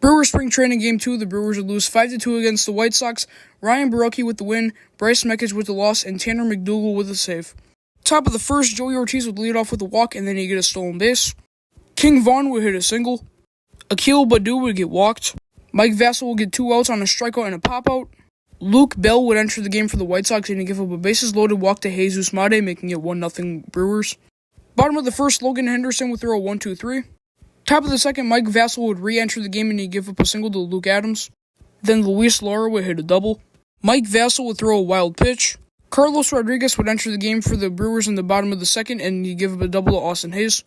Brewers spring training game 2, the Brewers would lose 5-2 against the White Sox. Ryan Borucki with the win, Bryce Mekich with the loss, and Tanner McDougal with the save. Top of the first, Joey Ortiz would lead off with a walk, and then he'd get a stolen base. King Vaughn would hit a single. Akil Baddoo would get walked. Mike Vasil would get 2 outs on a strikeout and a pop-out. Luke Bell would enter the game for the White Sox, and he'd give up a bases-loaded walk to Jesus Made, making it 1-0 Brewers. Bottom of the first, Logan Henderson would throw a 1-2-3. Top of the second, Mike Vasil would re-enter the game, and he'd give up a single to Luke Adams. Then Luis Lara would hit a double. Mike Vasil would throw a wild pitch. Carlos Rodriguez would enter the game for the Brewers in the bottom of the second, and he'd give up a double to Austin Hayes.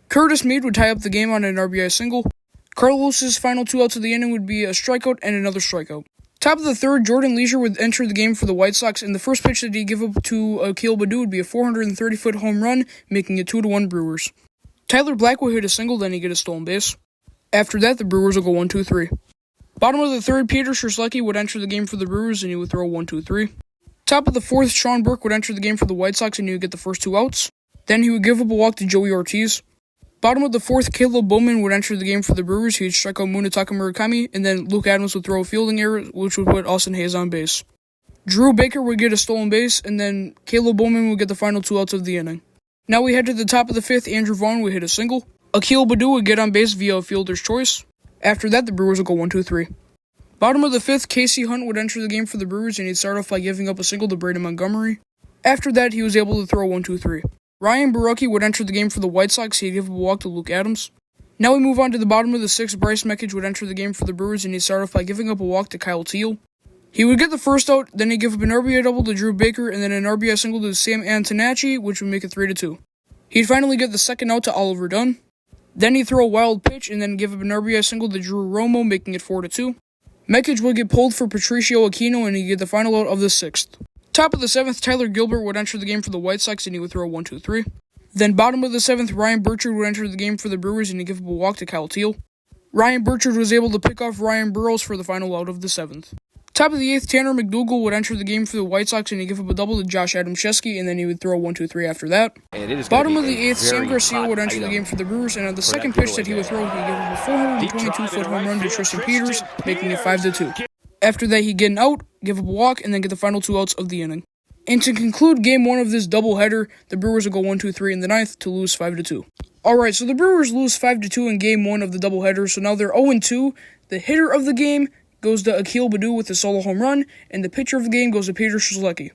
Curtis Meade would tie up the game on an RBI single. Carlos's final 2 outs of the inning would be a strikeout and another strikeout. Top of the third, Jordan Leisure would enter the game for the White Sox, and the first pitch that he'd give up to Akil Baddoo would be a 430-foot home run, making it 2-1 Brewers. Tyler Black would hit a single, then he'd get a stolen base. After that, the Brewers would go 1-2-3. Bottom of the third, Peter Strzelecki would enter the game for the Brewers, and he would throw a 1-2-3. Top of the fourth, Sean Burke would enter the game for the White Sox, and he would get the first 2 outs. Then he would give up a walk to Joey Ortiz. Bottom of the fourth, Caleb Bowman would enter the game for the Brewers. He would strike out Munetaka Murakami, and then Luke Adams would throw a fielding error, which would put Austin Hayes on base. Drew Baker would get a stolen base, and then Caleb Bowman would get the final 2 outs of the inning. Now we head to the top of the fifth. Andrew Vaughn would hit a single. Akil Baddoo would get on base via a fielder's choice. After that, the Brewers would go 1-2-3. Bottom of the fifth, Casey Hunt would enter the game for the Brewers, and he'd start off by giving up a single to Braden Montgomery. After that, he was able to throw 1-2-3. Ryan Borucki would enter the game for the White Sox. He'd give up a walk to Luke Adams. Now we move on to the bottom of the sixth. Bryce Mekich would enter the game for the Brewers, and he'd start off by giving up a walk to Kyle Teal. He would get the first out, then he'd give up an RBI double to Drew Baker, and then an RBI single to Sam Antonacci, which would make it 3-2. He'd finally get the second out to Oliver Dunn. Then he'd throw a wild pitch, and then give up an RBI single to Drew Romo, making it 4-2. Mekich would get pulled for Patricio Aquino, and he'd get the final out of the sixth. Top of the seventh, Tyler Gilbert would enter the game for the White Sox, and he would throw a 1-2-3. Then bottom of the seventh, Ryan Burchard would enter the game for the Brewers, and he'd give up a walk to Kyle Teal. Ryan Burchard was able to pick off Ryan Burroughs for the final out of the seventh. Top of the eighth, Tanner McDougal would enter the game for the White Sox, and he'd give up a double to Josh Adamczewski, and then he would throw a 1-2-3 after that. Bottom of the eighth, Sam Garcia would enter the game for the Brewers, and on the second pitch that he would throw, he'd give up a 422-foot home run to Tristan Peters, making it 5-2. After that, he'd get an out, give up a walk, and then get the final 2 outs of the inning. And to conclude Game 1 of this doubleheader, the Brewers would go 1-2-3 in the ninth to lose 5-2. Alright, so the Brewers lose 5-2 in Game 1 of the doubleheader, so now they're 0-2. The hitter of the game goes to Akil Baddoo with a solo home run, and the pitcher of the game goes to Peter Strzelecki.